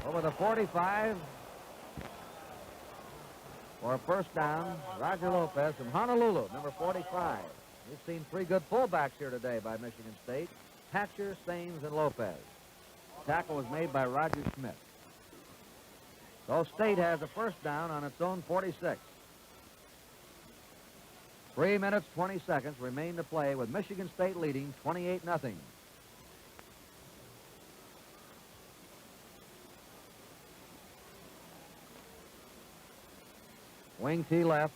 over the 45 for a first down. Roger Lopez from Honolulu, number 45. We've seen three good fullbacks here today by Michigan State: Hatcher, Staines, and Lopez. The tackle was made by Roger Schmidt. So State has a first down on its own 46. 3 minutes, 20 seconds remain to play with Michigan State leading 28-0. Wing T left.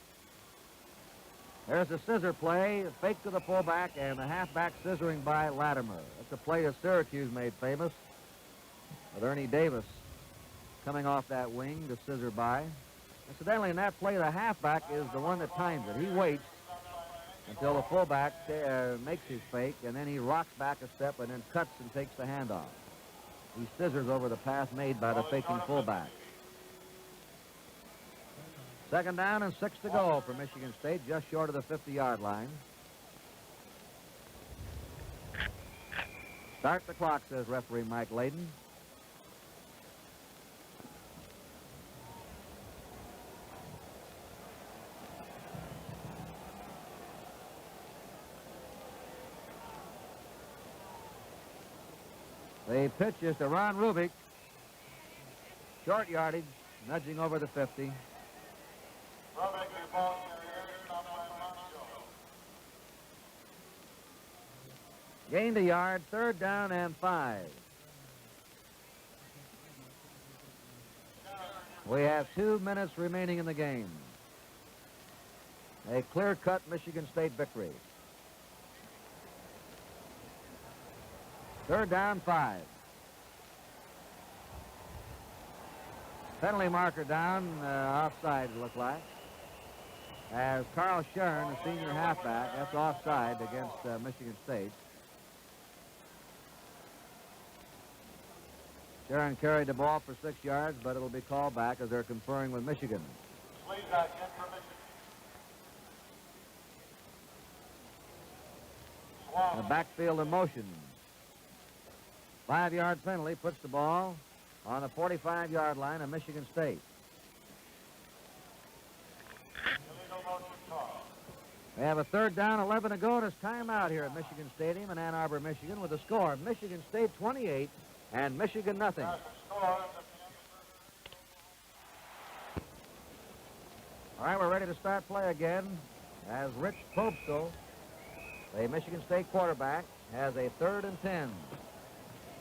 There's a scissor play, fake to the fullback, and the halfback scissoring by Latimer. That's a play that Syracuse made famous with Ernie Davis coming off that wing to scissor by. Incidentally, in that play, the halfback is the one that times it. He waits until the fullback makes his fake, and then he rocks back a step and then cuts and takes the handoff. He scissors over the pass made by the faking fullback. Second down and 6 to go for Michigan State, just short of the 50-yard line. Start the clock, says referee Mike Layden. The pitch is to Ron Rubik. Short yardage, nudging over the 50. Gained a yard, third down and 5. We have 2 minutes remaining in the game. A clear-cut Michigan State victory. Third down, 5. Penalty marker down, offside it looked like. As Carl Shern, the senior halfback, that's offside against Michigan State. Shern carried the ball for 6 yards, but it'll be called back as they're conferring with Michigan. The backfield in motion. 5-yard penalty puts the ball on the 45-yard line of Michigan State. We have a third down, 11 to go, and it's timeout here at Michigan Stadium in Ann Arbor, Michigan, with a score of Michigan State 28 and Michigan nothing. All right, we're ready to start play again as Rich Probstel, the Michigan State quarterback, has a 3rd and 10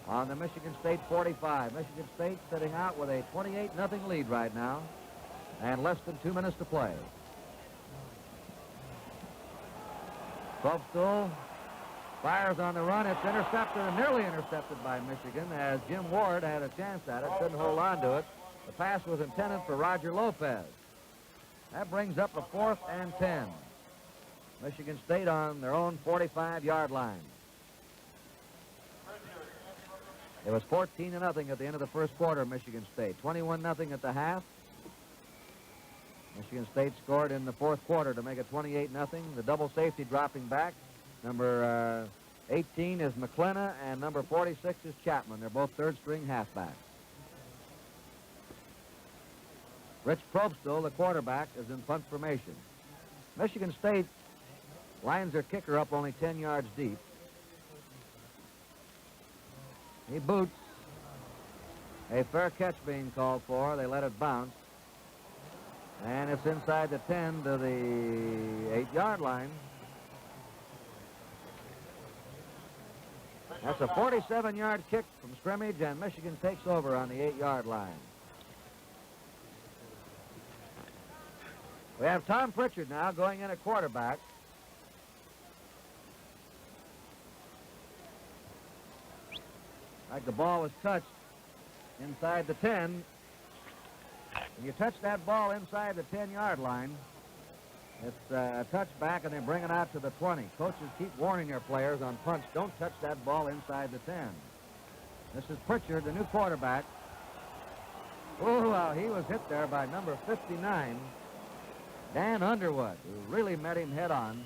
on the Michigan State 45. Michigan State sitting out with a 28-0 lead right now and less than 2 minutes to play. Probstel fires on the run. It's intercepted and nearly intercepted by Michigan as Jim Ward had a chance at it, couldn't hold on to it. The pass was intended for Roger Lopez. That brings up a 4th and 10. Michigan State on their own 45-yard line. It was 14-0 at the end of the first quarter, Michigan State. 21-0 at the half. Michigan State scored in the fourth quarter to make it 28-0. The double safety dropping back. Number 18 is McKenna, and number 46 is Chapman. They're both third-string halfbacks. Rich Probstel, the quarterback, is in punt formation. Michigan State lines their kicker up only 10 yards deep. He boots. A fair catch being called for. They let it bounce. And it's inside the 10 to the 8-yard line. That's a 47-yard kick from scrimmage, and Michigan takes over on the 8-yard line. We have Tom Pritchard now going in at quarterback. Like the ball was touched inside the 10. When you touch that ball inside the 10-yard line, it's a touchback, and they bring it out to the 20. Coaches keep warning their players on punts, don't touch that ball inside the 10. This is Pritchard, the new quarterback. Oh, well, he was hit there by number 59, Dan Underwood, who really met him head on.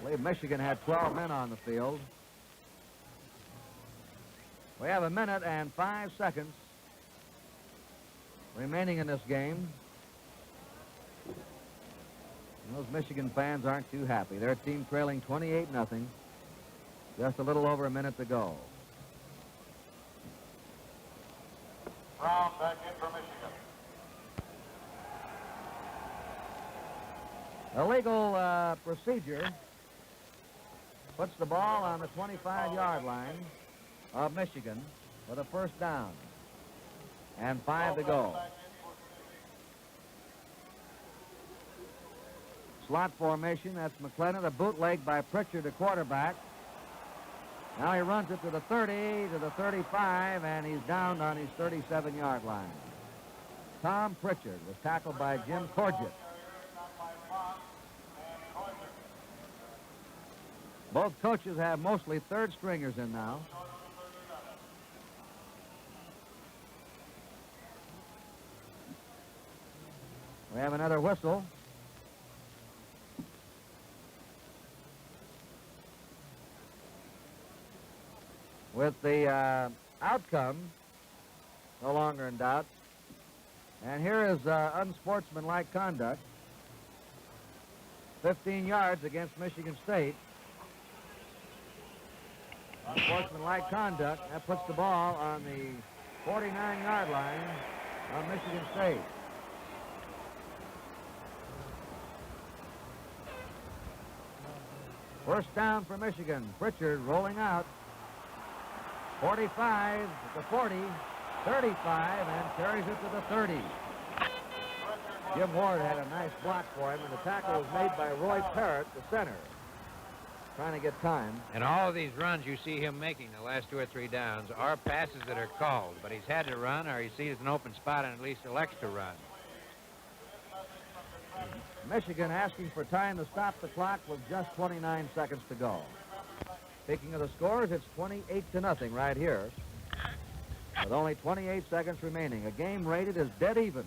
believe Michigan had 12 men on the field. We have 1 minute and 5 seconds remaining in this game. And those Michigan fans aren't too happy. Their team trailing 28-0. Just a little over 1 minute to go. Brown back in for Michigan. Illegal procedure puts the ball on the 25-yard line of Michigan with a first down. And 5 to go. Slot formation, that's McClendon, a bootleg by Pritchard, the quarterback. Now he runs it to the 30, to the 35, and he's down on his 37-yard line. Tom Pritchard was tackled by Jim Corgett. Both coaches have mostly third stringers in now. We have another whistle. With the outcome no longer in doubt. And here is unsportsmanlike conduct. 15 yards against Michigan State. Unsportsmanlike conduct. That puts the ball on the 49-yard line of Michigan State. First down for Michigan. Pritchard rolling out. 45 to 40, 35, and carries it to the 30. Jim Ward had a nice block for him, and the tackle was made by Roy Parrott, the center, trying to get time. And all of these runs you see him making the last 2 or 3 downs are passes that are called, but he's had to run or he sees an open spot and at least elects to run. Michigan asking for time to stop the clock with just 29 seconds to go. Speaking of the scores, it's 28-0 right here, with only 28 seconds remaining. A game rated as dead even.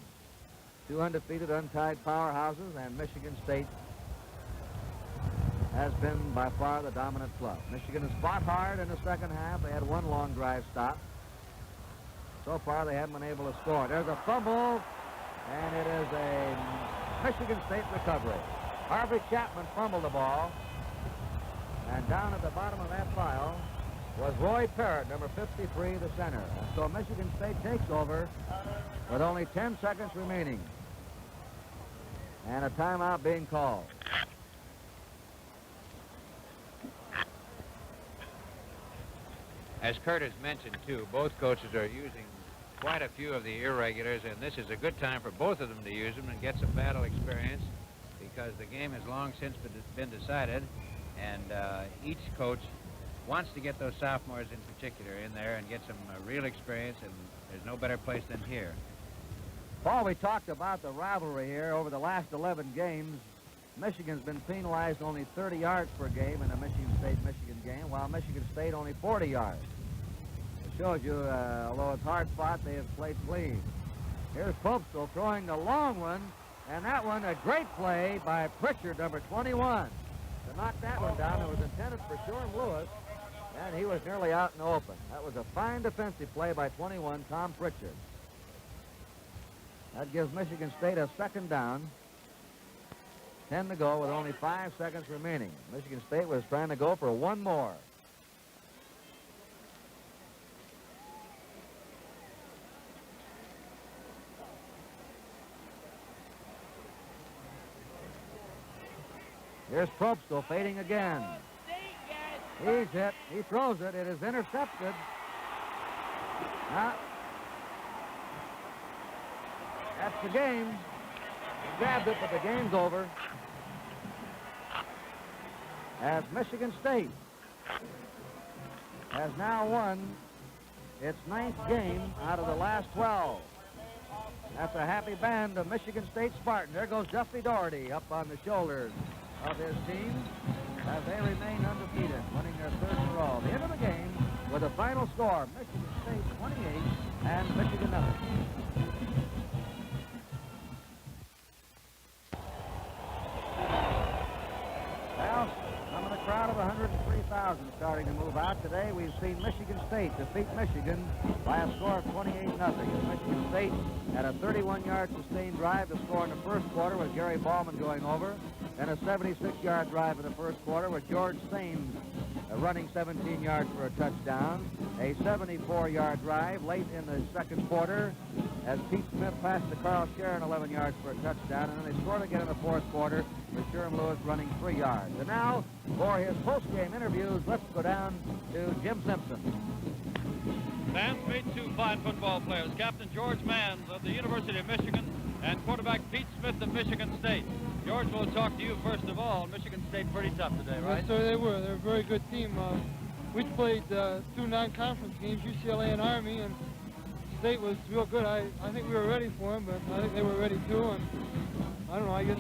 2 undefeated, untied powerhouses, and Michigan State has been by far the dominant club. Michigan has fought hard in the second half. They had 1 long drive stop. So far, they haven't been able to score. There's a fumble, and it is a Michigan State recovery. Harvey Chapman fumbled the ball. And down at the bottom of that pile was Roy Parrott, number 53, the center. And so Michigan State takes over with only 10 seconds remaining. And a timeout being called. As Curtis mentioned, too, both coaches are using quite a few of the irregulars, and this is a good time for both of them to use them and get some battle experience because the game has long since been decided. And each coach wants to get those sophomores in particular in there and get some real experience, and there's no better place than here. Paul, we talked about the rivalry here. Over the last 11 games, Michigan's been penalized only 30 yards per game in a Michigan State-Michigan game, while Michigan State only 40 yards. It shows you, although it's hard fought, they have played clean. Here's Popesville throwing the long one, and that one, a great play by Pritchard, number 21. To knock that one down, it was intended for Shoreham Lewis, and he was nearly out in the open. That was a fine defensive play by 21, Tom Pritchard. That gives Michigan State a second down. 10 to go with only 5 seconds remaining. Michigan State was trying to go for 1 more. Here's Probst fading again. He's hit. He throws it. It is intercepted. Now, that's the game. He grabbed it, but the game's over. As Michigan State has now won its 9th game out of the last 12. That's a happy band of Michigan State Spartans. There goes Duffy Doherty up on the shoulders of his team as they remain undefeated, winning their 3rd in a row. The end of the game with a final score, Michigan State 28 and Michigan nothing. Well, some of the 103,000 starting to move out. Today we've seen Michigan State defeat Michigan by a score of 28-0. Michigan State had a 31-yard sustained drive to score in the first quarter with Gary Ballman going over, and a 76-yard drive in the first quarter with George Sames running 17 yards for a touchdown. A 74-yard drive late in the second quarter as Pete Smith passed to Carl Sharon 11 yards for a touchdown, and then they scored again in the fourth quarter with Sherm Lewis running 3 yards. And now, for his post-game interviews, let's go down to Jim Simpson. Fans meet two fine football players, Captain George Manns of the University of Michigan and quarterback Pete Smith of Michigan State. George, we'll talk to you first of all. Michigan State pretty tough today, right? Yes, sir, they were. They're a very good team. We played 2 non-conference games, UCLA and Army, and State was real good. I think we were ready for them, but I think they were ready too. And I don't know. I guess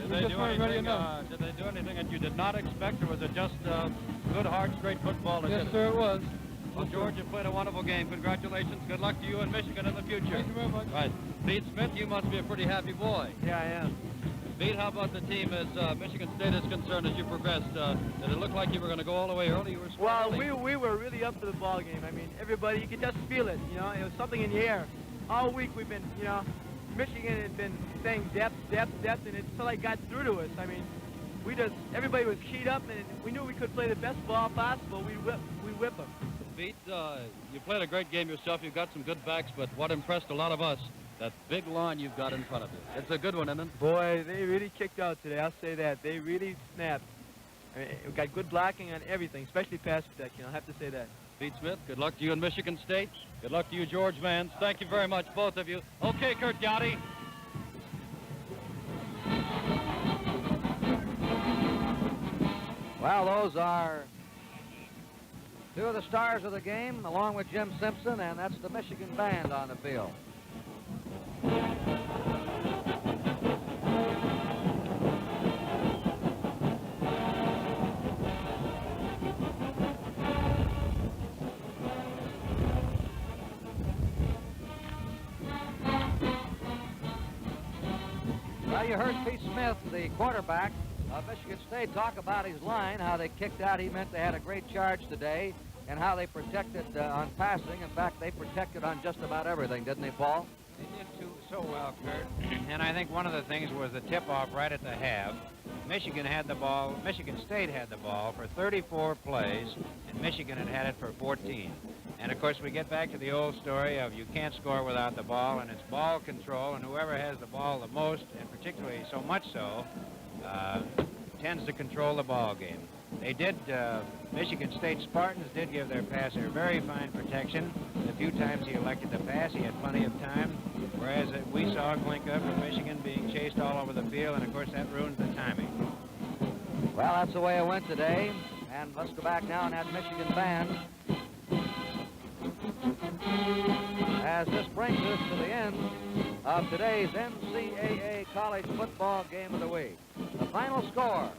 they just weren't ready enough. Did they do anything that you did not expect, or was it just good, hard, straight football? Yes, sir, it was. Well, George, you played a wonderful game. Congratulations. Good luck to you and Michigan in the future. Thank you very much. Right. Pete Smith, you must be a pretty happy boy. Yeah, I am. Pete, how about the team as Michigan State is concerned as you progressed? Did it look like you were going to go all the way early? You were Well, early. we were really up for the ball game. I mean, everybody, you could just feel it, you know. It was something in the air. All week we've been, you know, Michigan had been saying depth, and it until they got through to us. I mean, everybody was keyed up, and we knew we could play the best ball possible. We whip them. Pete, you played a great game yourself. You've got some good backs, but what impressed a lot of us, that big line you've got in front of you. It's a good one, isn't it? Boy, they really kicked out today. I'll say that. They really snapped. I mean, we got good blocking on everything, especially pass protection. I'll have to say that. Pete Smith, good luck to you in Michigan State. Good luck to you, George Manns. Thank you very much, both of you. Okay, Kurt Gowdy. Well, those are two of the stars of the game, along with Jim Simpson, and that's the Michigan band on the field. Well, you heard Pete Smith, the quarterback of Michigan State, talk about his line, how they kicked out. He meant they had a great charge today, and how they protected on passing. In fact, they protected on just about everything, didn't they, Paul? They did so well, Kurt. And I think one of the things was the tip-off right at the half. Michigan State had the ball for 34 plays, and Michigan had it for 14. And, of course, we get back to the old story of you can't score without the ball, and it's ball control, and whoever has the ball the most, and particularly so much so, tends to control the ball game. They did, Michigan State Spartans did give their passer very fine protection. The few times he elected to pass, he had plenty of time, whereas we saw Glinka from Michigan being chased all over the field, and of course that ruins the timing. Well, that's the way it went today, and let's go back now and that Michigan band. As this brings us to the end of today's NCAA College Football Game of the Week. The final score,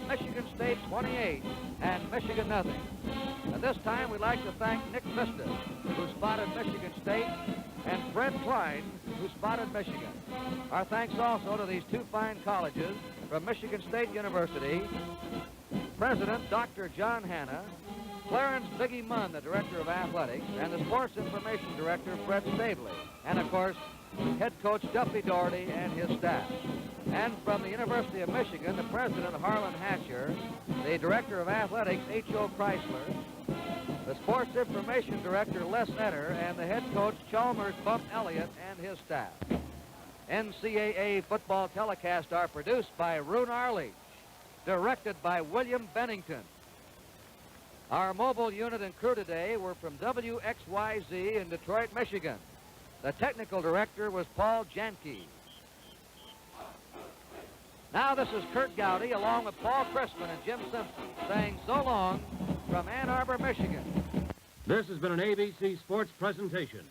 Michigan State 28 and Michigan nothing. At this time, we'd like to thank Nick Vista, who spotted Michigan State, and Fred Klein, who spotted Michigan. Our thanks also to these two fine colleges from Michigan State University, President Dr. John Hanna, Clarence Biggie Munn, the Director of Athletics, and the Sports Information Director, Fred Stavely, and, of course, Head Coach Duffy Doherty and his staff. And from the University of Michigan, the President, Harlan Hatcher, the Director of Athletics, H.O. Chrysler, the Sports Information Director, Les Etter, and the Head Coach, Chalmers Bump Elliott, and his staff. NCAA football telecasts are produced by Roone Arledge, directed by William Bennington. Our mobile unit and crew today were from WXYZ in Detroit, Michigan. The technical director was Paul Janke. Now this is Kurt Gowdy along with Paul Chrisman and Jim Simpson saying so long from Ann Arbor, Michigan. This has been an ABC Sports presentation.